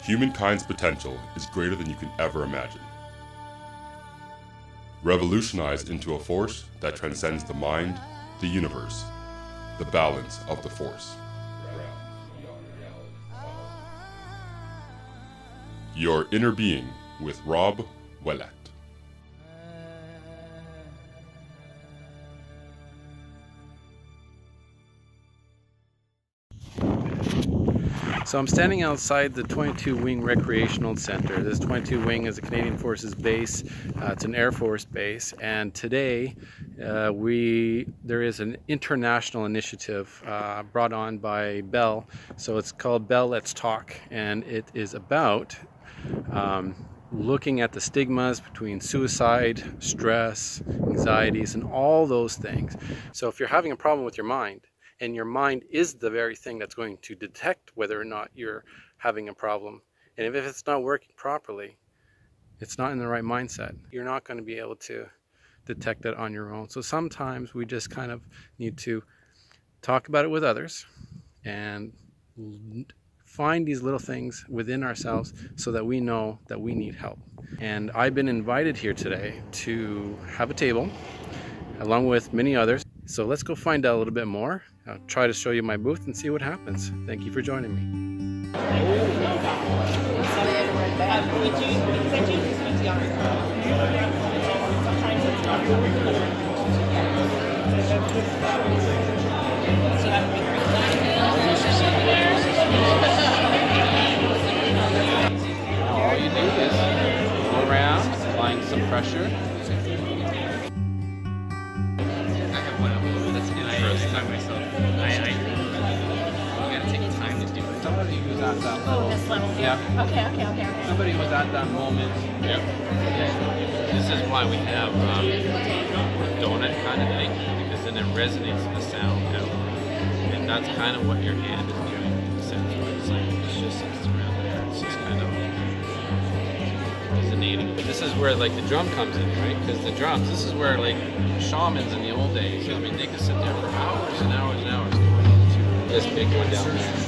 Humankind's potential is greater than you can ever imagine. Revolutionized into a force that transcends the mind, the universe, the balance of the force. Your Inner Being with Rob Ouellet. So I'm standing outside the 22 Wing Recreational Center. This 22 Wing is a Canadian Forces base. It's an Air Force base, and today there is an international initiative brought on by Bell. So it's called Bell Let's Talk, and it is about looking at the stigmas between suicide, stress, anxieties, and all those things. So if you're having a problem with your mind, and your mind is the very thing that's going to detect whether or not you're having a problem. And if it's not working properly, it's not in the right mindset. You're not going to be able to detect it on your own. So sometimes we just kind of need to talk about it with others and find these little things within ourselves so that we know that we need help. And I've been invited here today to have a table along with many others. So let's go find out a little bit more. I'll try to show you my booth and see what happens. Thank you for joining me. All you do is go around, applying some pressure. Somebody who's at that level. This level. Yeah. Okay. Somebody who's at that moment. Yep. This is why we have a donut kind of thing, because then it resonates the sound out. And that's kind of what your hand is doing in the sense where it's like, it's around there. It's just kind of resonating. But this is where like the drum comes in, right? Because the drums, this is where like shamans in the old days, I mean, they could sit there for hours and hours and hours doing this big one down there.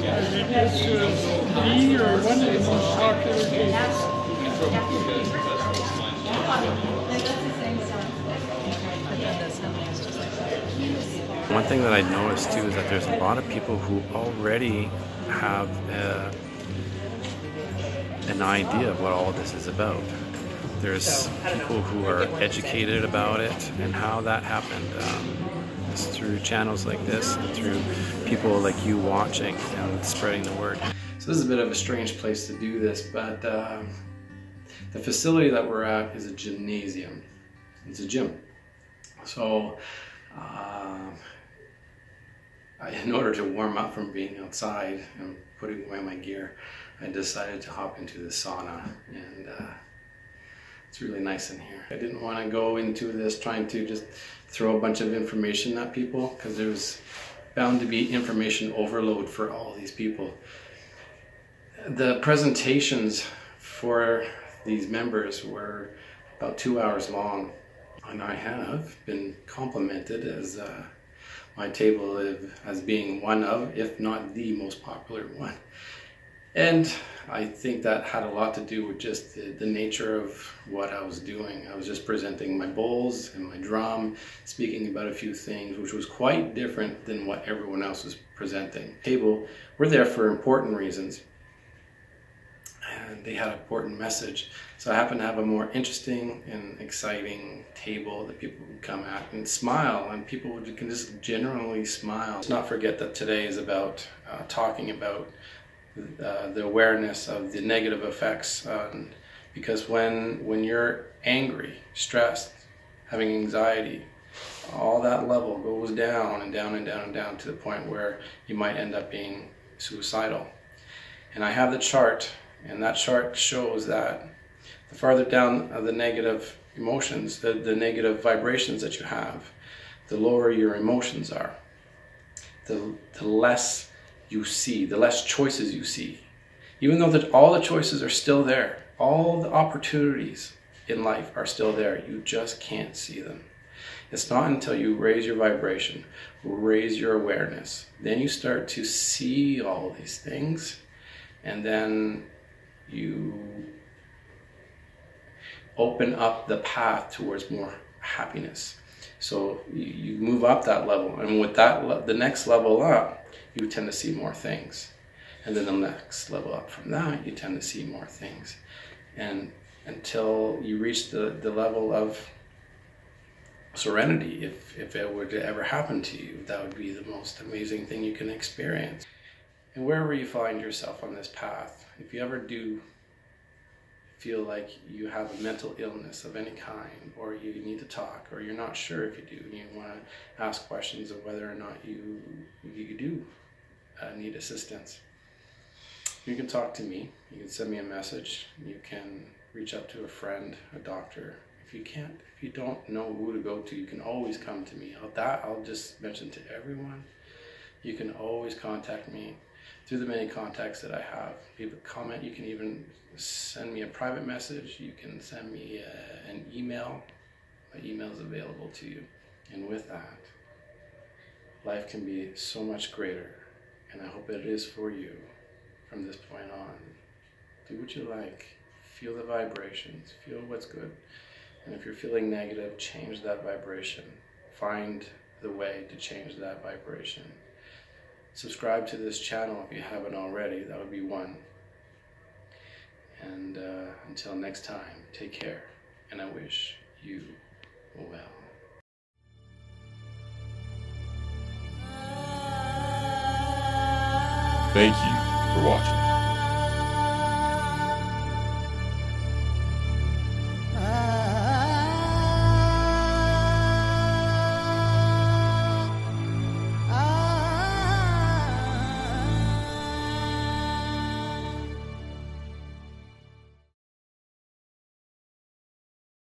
This B or one of the most popular games. One thing that I noticed too is that there's a lot of people who already have an idea of what all of this is about. There's people who are educated about it and how that happened. It's through channels like this and through people like you watching and spreading the word. So this is a bit of a strange place to do this, but the facility that we're at is a gymnasium. It's a gym. So in order to warm up from being outside and putting away my gear, I decided to hop into the sauna, and it's really nice in here. I didn't want to go into this trying to just throw a bunch of information at people, because there's bound to be information overload for all these people. The presentations for these members were about 2 hours long, and I have been complimented as my table as being one of, if not the most popular one. And I think that had a lot to do with just the nature of what I was doing. I was just presenting my bowls and my drum, speaking about a few things, which was quite different than what everyone else was presenting. Table, we're there for important reasons, and they had an important message. So I happen to have a more interesting and exciting table that people would come at and smile, and people can just generally smile. Let's not forget that today is about talking about the awareness of the negative effects, because when you're angry, stressed, having anxiety, all that level goes down and down and down and down to the point where you might end up being suicidal. And I have the chart, and that chart shows that the farther down the negative emotions, the negative vibrations that you have, the lower your emotions are, the less you see, the less choices you see. Even though that all the choices are still there, all the opportunities in life are still there, you just can't see them. It's not until you raise your vibration, raise your awareness, then you start to see all these things, And then you open up the path towards more happiness. So you move up that level, and with that, the next level up, you tend to see more things. And then the next level up from that, you tend to see more things. And until you reach the level of serenity, if it were to ever happen to you, that would be the most amazing thing you can experience. And wherever you find yourself on this path, if you ever do feel like you have a mental illness of any kind, or you need to talk, or you're not sure if you do, and you want to ask questions of whether or not you do need assistance, you can talk to me. You can send me a message. You can reach out to a friend, a doctor. If you don't know who to go to, you can always come to me. I'll just mention to everyone, you can always contact me through the many contacts that I have. Leave a comment. You can even send me a private message. You can send me an email. My email is available to you. And with that, life can be so much greater. And I hope it is for you from this point on. Do what you like. Feel the vibrations. Feel what's good. And if you're feeling negative, change that vibration. Find the way to change that vibration. Subscribe to this channel if you haven't already. That would be one. And until next time, take care. And I wish you well. Thank you for watching.